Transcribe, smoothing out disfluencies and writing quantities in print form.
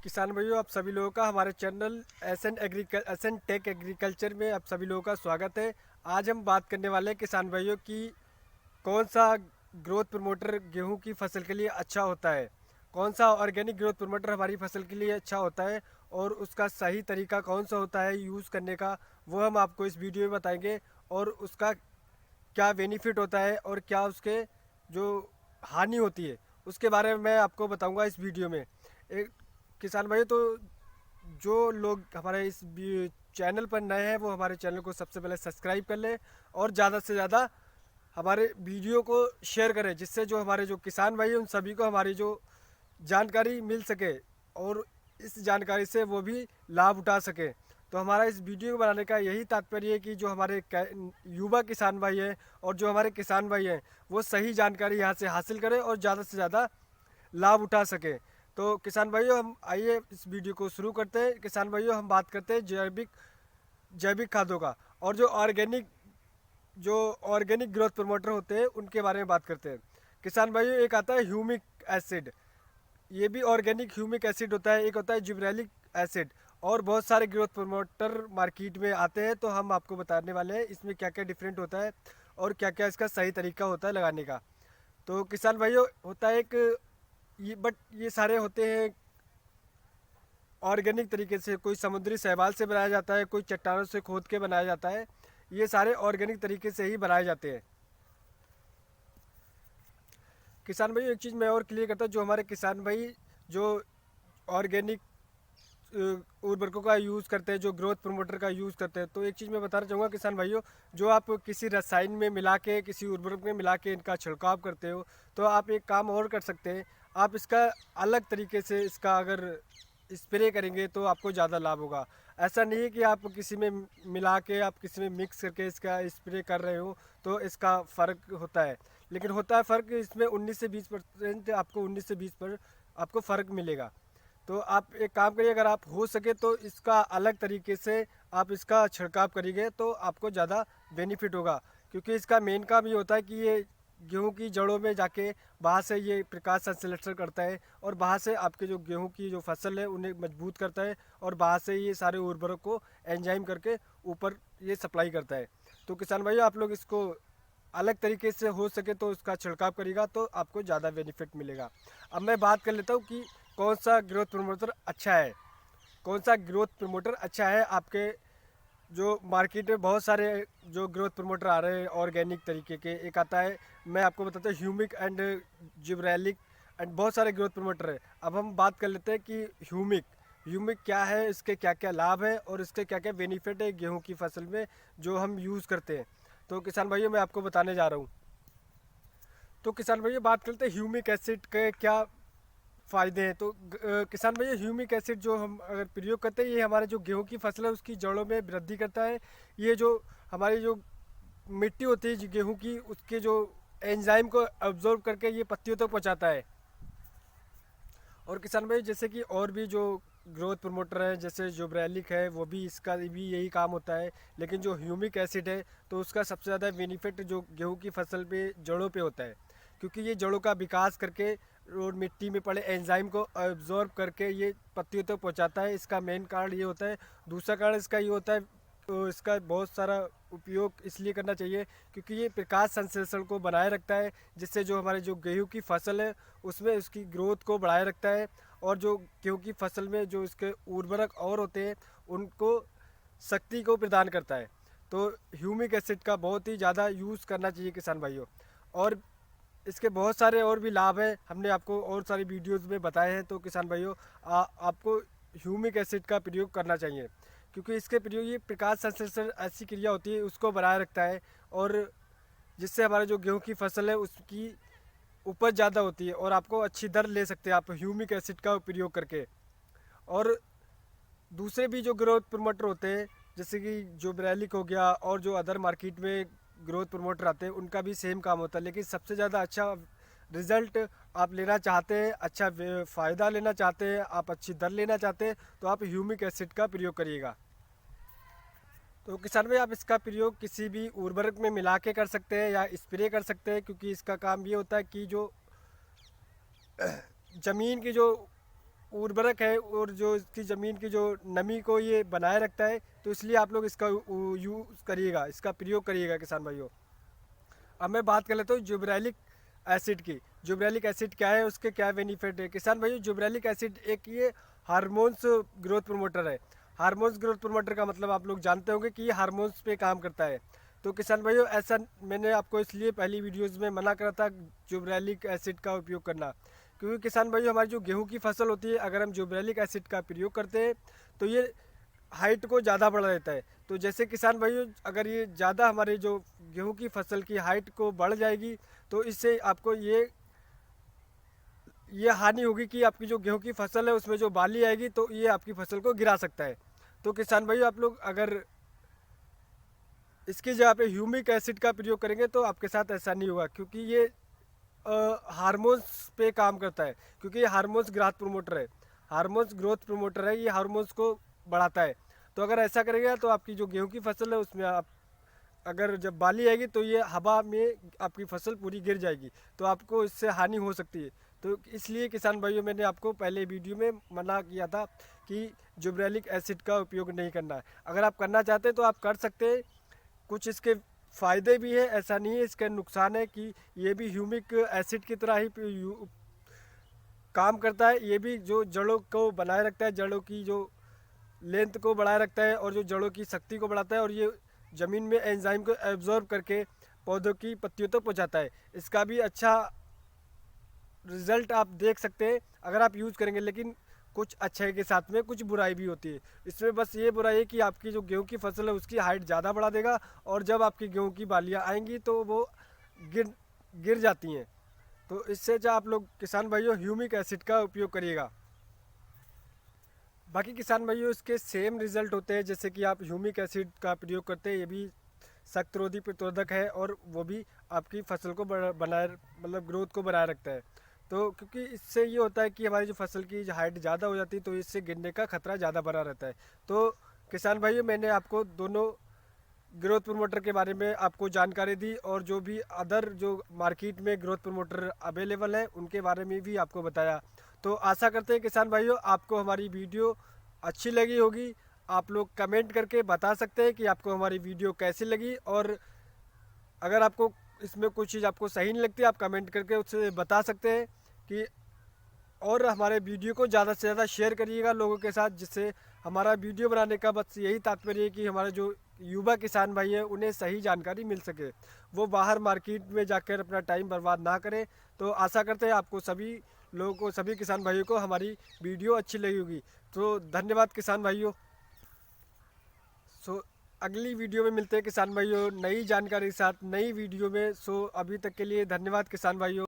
किसान भाइयों, आप सभी लोगों का हमारे चैनल एसएन टेक एग्रीकल्चर में आप सभी लोगों का स्वागत है। आज हम बात करने वाले हैं किसान भाइयों की कौन सा ग्रोथ प्रमोटर गेहूं की फसल के लिए अच्छा होता है, कौन सा ऑर्गेनिक ग्रोथ प्रमोटर हमारी फसल के लिए अच्छा होता है और उसका सही तरीका कौन सा होता है यूज़ करने का, वो हम आपको इस वीडियो में बताएंगे। और उसका क्या बेनिफिट होता है और क्या उसके जो हानि होती है उसके बारे में मैं आपको बताऊंगा इस वीडियो में। एक किसान भाई, तो जो लोग हमारे इस चैनल पर नए हैं वो हमारे चैनल को सबसे पहले सब्सक्राइब कर लें और ज़्यादा से ज़्यादा हमारे वीडियो को शेयर करें, जिससे जो हमारे जो किसान भाई हैं उन सभी को हमारी जो जानकारी मिल सके और इस जानकारी से वो भी लाभ उठा सकें। तो हमारा इस वीडियो को बनाने का यही तात्पर्य है कि जो हमारे युवा किसान भाई हैं और जो हमारे किसान भाई हैं वो सही जानकारी यहाँ से हासिल करें और ज़्यादा से ज़्यादा लाभ उठा सकें। तो किसान भाइयों, हम आइए इस वीडियो को शुरू करते हैं। किसान भाइयों, हम बात करते हैं जैविक जैविक खादों का और जो ऑर्गेनिक ग्रोथ प्रमोटर होते हैं उनके बारे में बात करते हैं। किसान भाइयों, एक आता है ह्यूमिक एसिड, ये भी ऑर्गेनिक ह्यूमिक एसिड होता है। एक होता है जिब्रेलिक एसिड और बहुत सारे ग्रोथ प्रमोटर मार्केट में आते हैं। तो हम आपको बताने वाले हैं इसमें क्या क्या डिफरेंट होता है और क्या क्या इसका सही तरीका होता है लगाने का। तो किसान भाइयों, होता है एक ये सारे होते हैं ऑर्गेनिक तरीके से। कोई समुद्री शैवाल से बनाया जाता है, कोई चट्टानों से खोद के बनाया जाता है। ये सारे ऑर्गेनिक तरीके से ही बनाए जाते हैं। किसान भाई, एक चीज़ मैं और क्लियर करता हूँ, जो हमारे किसान भाई जो ऑर्गेनिक उर्वरकों का यूज़ करते हैं, जो ग्रोथ प्रमोटर का यूज़ करते हैं, तो एक चीज़ मैं बताना चाहूँगा किसान भाइयों, जो आप किसी रसायन में मिला के, किसी उर्वरक में मिला के इनका छिड़काव करते हो, तो आप एक काम और कर सकते हैं। आप इसका अलग तरीके से इसका अगर स्प्रे करेंगे तो आपको ज़्यादा लाभ होगा। ऐसा नहीं है कि आप किसी में मिला के, आप किसी में मिक्स करके इसका स्प्रे कर रहे हो तो इसका फ़र्क होता है। लेकिन होता है फ़र्क इसमें 19 से 20% आपको 19 से 20 पर आपको फ़र्क मिलेगा। तो आप एक काम करिए, अगर आप हो सके तो इसका अलग तरीके से आप इसका छिड़काव करिए तो आपको ज़्यादा बेनिफिट होगा। क्योंकि इसका मेन काम ये होता है कि ये गेहूं की जड़ों में जाके वहाँ से ये प्रकाश संश्लेषण करता है और वहाँ से आपके जो गेहूं की जो फसल है उन्हें मजबूत करता है और वहाँ से ये सारे उर्वरक को एंजाइम करके ऊपर ये सप्लाई करता है। तो किसान भाइयों, आप लोग इसको अलग तरीके से हो सके तो इसका छिड़काव करिएगा तो आपको ज़्यादा बेनिफिट मिलेगा। अब मैं बात कर लेता हूँ कि कौन सा ग्रोथ प्रमोटर अच्छा है। कौन सा ग्रोथ प्रमोटर अच्छा है आपके जो मार्केट में बहुत सारे जो ग्रोथ प्रमोटर आ रहे हैं ऑर्गेनिक तरीके के। एक आता है, मैं आपको बताता हूँ, ह्यूमिक एंड जिब्रेलिक एंड बहुत सारे ग्रोथ प्रमोटर है। अब हम बात कर लेते हैं कि ह्यूमिक ह्यूमिक क्या है, इसके क्या क्या लाभ है और इसके क्या क्या बेनिफिट है गेहूं की फसल में जो हम यूज़ करते हैं। तो किसान भाइयों, मैं आपको बताने जा रहा हूँ। तो किसान भैया, बात करते हैं ह्यूमिक एसिड के क्या फ़ायदे हैं। तो किसान भैया, ह्यूमिक एसिड जो हम अगर प्रयोग करते हैं, ये हमारे जो गेहूं की फसल है उसकी जड़ों में वृद्धि करता है। ये जो हमारी जो मिट्टी होती है गेहूं की, उसके जो एंजाइम को अब्जॉर्ब करके ये पत्तियों तक पहुंचाता है। और किसान भाई, जैसे कि और भी जो ग्रोथ प्रमोटर है जैसे जोब्रेलिक है, वो भी इसका भी यही काम होता है। लेकिन जो ह्यूमिक एसिड है तो उसका सबसे ज़्यादा बेनिफिट जो गेहूं की फसल पे जड़ों पे होता है। क्योंकि ये जड़ों का विकास करके और मिट्टी में पड़े एंजाइम को अब्जॉर्ब करके ये पत्तियों तक पहुंचाता है। इसका मेन कारण ये होता है। दूसरा कारण इसका ये होता है, तो इसका बहुत सारा उपयोग इसलिए करना चाहिए क्योंकि ये प्रकाश संश्लेषण को बनाए रखता है, जिससे जो हमारे जो गेहूं की फसल है उसमें उसकी ग्रोथ को बढ़ाए रखता है। और जो गेहूं की फसल में जो इसके उर्वरक और होते हैं उनको शक्ति को प्रदान करता है। तो ह्यूमिक एसिड का बहुत ही ज़्यादा यूज़ करना चाहिए किसान भाइयों। और इसके बहुत सारे और भी लाभ हैं, हमने आपको और सारी वीडियोस में बताए हैं। तो किसान भाइयों, आपको ह्यूमिक एसिड का प्रयोग करना चाहिए क्योंकि इसके प्रयोग ये प्रकाश संश्लेषण ऐसी क्रिया होती है उसको बनाए रखता है और जिससे हमारे जो गेहूं की फसल है उसकी उपज ज़्यादा होती है और आपको अच्छी दर ले सकते हैं आप ह्यूमिक एसिड का प्रयोग करके। और दूसरे भी जो ग्रोथ प्रमोटर होते हैं जैसे कि जो ब्रैलिक हो गया और जो अदर मार्केट में ग्रोथ प्रमोटर आते हैं उनका भी सेम काम होता है। लेकिन सबसे ज़्यादा अच्छा रिजल्ट आप लेना चाहते हैं, अच्छा फ़ायदा लेना चाहते हैं, आप अच्छी दर लेना चाहते हैं तो आप ह्यूमिक एसिड का प्रयोग करिएगा। तो किसान भाई, आप इसका प्रयोग किसी भी उर्वरक में मिला के कर सकते हैं या स्प्रे कर सकते हैं। क्योंकि इसका काम ये होता है कि जो ज़मीन की जो उर्वरक है और जो इसकी ज़मीन की जो नमी को ये बनाए रखता है, तो इसलिए आप लोग इसका यूज़ करिएगा, इसका प्रयोग करिएगा किसान भाइयों। अब मैं बात कर लेता हूँ जिब्रेलिक एसिड की। जिब्रेलिक एसिड क्या है, उसके क्या बेनिफिट है किसान भाइयों। जिब्रेलिक एसिड एक ये हार्मोन्स ग्रोथ प्रमोटर है। हार्मोन्स ग्रोथ प्रमोटर का मतलब आप लोग जानते होंगे कि ये हार्मोन्स पे काम करता है। तो किसान भाइयों ऐसा मैंने आपको इसलिए पहली वीडियोज़ में मना करा था जिब्रेलिक एसिड का उपयोग करना, क्योंकि किसान भाइयों हमारी जो गेहूँ की फसल होती है, अगर हम जिब्रेलिक एसिड का प्रयोग करते हैं तो ये हाइट को ज़्यादा बढ़ा देता है। तो जैसे किसान भाइयों अगर ये ज़्यादा हमारे जो गेहूं की फसल की हाइट को बढ़ जाएगी, तो इससे आपको ये हानि होगी कि आपकी जो गेहूं की फसल है उसमें जो बाली आएगी, तो ये आपकी फसल को गिरा सकता है। तो किसान भाइयों आप लोग अगर इसकी जगह पे ह्यूमिक एसिड का प्रयोग करेंगे तो आपके साथ ऐसा नहीं होगा, क्योंकि ये हार्मोन्स पे काम करता है, क्योंकि ये हार्मोन्स ग्रोथ प्रमोटर है। हार्मोन्स ग्रोथ प्रमोटर है, ये हार्मोन्स को बढ़ाता है। तो अगर ऐसा करेंगे तो आपकी जो गेहूं की फसल है उसमें आप अगर जब बाली आएगी तो ये हवा में आपकी फसल पूरी गिर जाएगी, तो आपको इससे हानि हो सकती है। तो इसलिए किसान भाइयों मैंने आपको पहले वीडियो में मना किया था कि जिब्रेलिक एसिड का उपयोग नहीं करना है। अगर आप करना चाहते हैं तो आप कर सकते हैं, कुछ इसके फ़ायदे भी है, ऐसा नहीं है इसके नुकसान है कि ये भी ह्यूमिक एसिड की तरह ही काम करता है। ये भी जो जड़ों को बनाए रखता है, जड़ों की जो लेंथ को बढ़ाए रखता है और जो जड़ों की शक्ति को बढ़ाता है, और ये ज़मीन में एंजाइम को एब्जॉर्ब करके पौधों की पत्तियों तक पहुंचाता है। इसका भी अच्छा रिजल्ट आप देख सकते हैं अगर आप यूज़ करेंगे, लेकिन कुछ अच्छाई के साथ में कुछ बुराई भी होती है। इसमें बस ये बुराई है कि आपकी जो गेहूं की फसल है उसकी हाइट ज़्यादा बढ़ा देगा, और जब आपकी गेहूं की बालियाँ आएंगी तो वो गिर गिर जाती हैं। तो इससे अच्छा आप लोग किसान भाइयों ह्यूमिक एसिड का उपयोग करिएगा। बाकी किसान भाइयों इसके सेम रिजल्ट होते हैं जैसे कि आप ह्यूमिक एसिड का प्रयोग करते हैं। ये भी सख्त रोधी प्रतिरोधक है और वो भी आपकी फसल को बनाए मतलब ग्रोथ को बनाए रखता है। तो क्योंकि इससे ये होता है कि हमारी जो फसल की हाइट ज़्यादा हो जाती है तो इससे गिरने का खतरा ज़्यादा बना रहता है। तो किसान भाइयों मैंने आपको दोनों ग्रोथ प्रमोटर के बारे में आपको जानकारी दी, और जो भी अदर जो मार्केट में ग्रोथ प्रमोटर अवेलेबल है उनके बारे में भी आपको बताया। तो आशा करते हैं किसान भाइयों आपको हमारी वीडियो अच्छी लगी होगी। आप लोग कमेंट करके बता सकते हैं कि आपको हमारी वीडियो कैसी लगी, और अगर आपको इसमें कुछ चीज़ आपको सही नहीं लगती आप कमेंट करके उससे बता सकते हैं कि। और हमारे वीडियो को ज़्यादा से ज़्यादा शेयर करिएगा लोगों के साथ, जिससे हमारा वीडियो बनाने का बस यही तात्पर्य है कि हमारे जो युवा किसान भाई हैं उन्हें सही जानकारी मिल सके, वो बाहर मार्केट में जाकर अपना टाइम बर्बाद ना करें। तो आशा करते हैं आपको सभी लोगों को, सभी किसान भाइयों को हमारी वीडियो अच्छी लगी होगी। तो धन्यवाद किसान भाइयों। सो अगली वीडियो में मिलते हैं किसान भाइयों नई जानकारी के साथ, नई वीडियो में। सो अभी तक के लिए धन्यवाद किसान भाइयों।